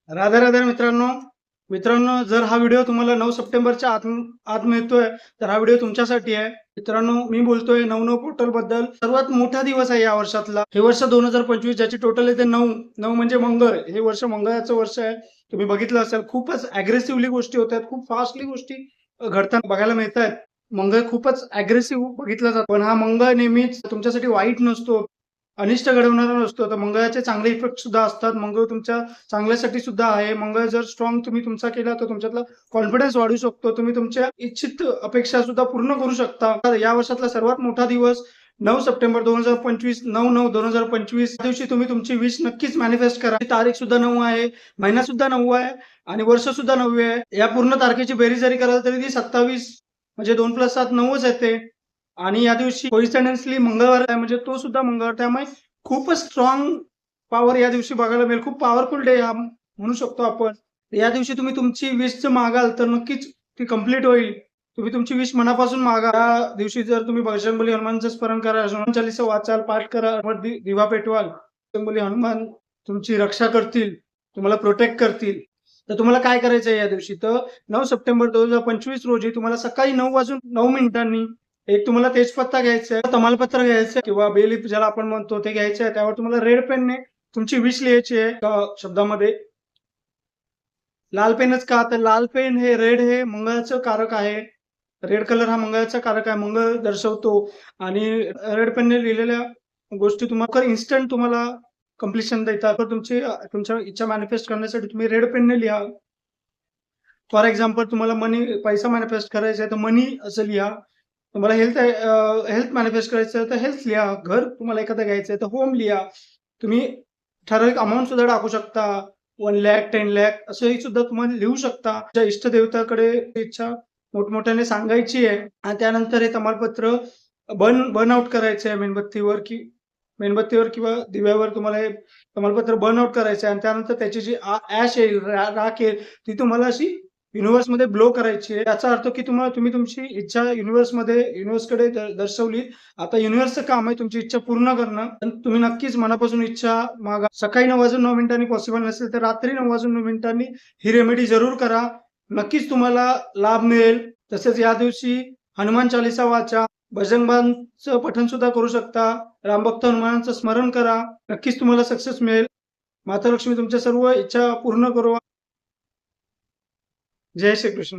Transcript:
राधे राधे मित्रांनो. जर हा व्हिडिओ तुम्हाला 9 सप्टेंबरच्या आत मिळतोय तर हा व्हिडिओ तुमच्यासाठी आहे. मित्रांनो, मी बोलतोय 99 पोर्टल बद्दल. सर्वात मोठा दिवस आहे या वर्षातला. हे वर्ष 2025 ज्याची टोटल येते 9. 9 म्हणजे मंगळ. हे वर्ष मंगळाचं वर्ष आहे. तुम्ही बघितलं असेल, खूपच अग्रेसिव्हली गोष्टी होतात, खूप फास्टली गोष्टी घडताना बघायला मिळतात. मंगळ खूपच अग्रेसिव्ह बघितला जातो, पण हा मंगळ नेहमीच तुमच्यासाठी वाईट नसतो, अनिष्ट घडवणारा नसतो. तर मंगळाचे चांगले इफेक्ट सुद्धा असतात. मंगळ तुमच्या चांगल्यासाठी सुद्धा आहे. मंगळ जर स्ट्रॉंग तुम्ही तुमचा केला तर तुमच्यातला कॉन्फिडन्स वाढू शकतो. तुम्ही तुमच्या इच्छित अपेक्षा सुद्धा पूर्ण करू शकता. तर या वर्षातला सर्वात मोठा दिवस 9 सप्टेंबर 2025, 9/9/2025 दिवशी तुम्ही तुमची विश नक्कीच मॅनिफेस्ट करा. तारीख सुद्धा 9 आहे, महिना सुद्धा 9 आहे आणि वर्ष सुद्धा 9 आहे. या पूर्ण तारखेची बेरीज जरी कराल तरी ती 27 म्हणजे 2 + 7 9च येते. आणि या दिवशी कोइन्सिडेंटली मंगळवार आहे, म्हणजे तो सुद्धा मंगळवार. त्यामुळे खूपच स्ट्रॉंग पॉवर या दिवशी बघायला मिळेल. खूप पॉवरफुल डे हा म्हणू शकतो आपण. या दिवशी तुम्ही तुमची विश मागाल तर नक्कीच ती कंप्लीट होईल. तुम्ही तुमची विश मनापासून मागा. या दिवशी जर तुम्ही बजरंगबली हनुमानचं स्मरण करा, हनुमान चालीसा वाचाल, पाठ करा, दिवा पेटवाल, बजरंगबली हनुमान तुमची रक्षा करतील, तुम्हाला प्रोटेक्ट करतील. तर तुम्हाला काय करायचं आहे या दिवशी? तर 9 सप्टेंबर 2025 रोजी तुम्हाला सकाळी 9:09 एक तुम्हाला तेजपत्ता घ्यायचा आहे, तमालपत्र घ्यायचं किंवा बेलीफ ज्याला आपण म्हणतो ते घ्यायचं आहे. त्यावर तुम्हाला रेड पेनने तुमची विश लिहायची आहे एका शब्दामध्ये. लाल पेनच का? तर लाल पेन रेड मंगळाचं कारक आहे. रेड कलर हा मंगळाचा कारक आहे. मंगळ दर्शवतो आणि रेड पेनने लिहिलेल्या गोष्टी तुम्हाला इन्स्टंट तुम्हाला कंप्लीशन देतात. तर तुमच्या इच्छा मॅनिफेस्ट करण्यासाठी तुम्ही रेड पेनने लिहा. फॉर एक्झाम्पल, तुम्हाला पैसा मॅनिफेस्ट करायचा आहे तर मनी असं लिहा. तुम्हाला हेल्थ मॅनिफेस्ट करायचं आहे तर हेल्थ लिहा. घर तुम्हाला एखादं घ्यायचं आहे तर होम लिहा. तुम्ही ठराविक अमाउंट सुद्धा टाकू शकता. 1,00,000, 10,00,000 असंही सुद्धा तुम्ही लिहू शकता. तुमच्या इष्टदेवताकडे इच्छा मोठमोठ्याने सांगायची आहे आणि त्यानंतर हे तमालपत्र बर्न आउट करायचं आहे मेणबत्तीवर किंवा दिव्यावर. तुम्हाला हे तमालपत्र बर्न आउट करायचं आहे आणि त्यानंतर त्याची जी ॲश येईल, राख येईल, ती तुम्हाला अशी युनिव्हर्समध्ये ब्लो करायची आहे. याचा अर्थ की तुम्ही तुमची इच्छा युनिव्हर्सकडे दर्शवली. आता युनिव्हर्सचं काम आहे तुमची इच्छा पूर्ण करणं. तुम्ही नक्कीच मनापासून इच्छा मागा. सकाळी 9:09 पॉसिबल नसेल तर रात्री 9:09 ही रेमेडी जरूर करा. नक्कीच तुम्हाला लाभ मिळेल. तसेच या दिवशी हनुमान चालीसा वाचा, बजरंगबाणचं पठण सुद्धा करू शकता. रामभक्त हनुमानाचं स्मरण करा. नक्कीच तुम्हाला सक्सेस मिळेल. माता लक्ष्मी तुमच्या सर्व इच्छा पूर्ण करो. जय श्री कृष्ण.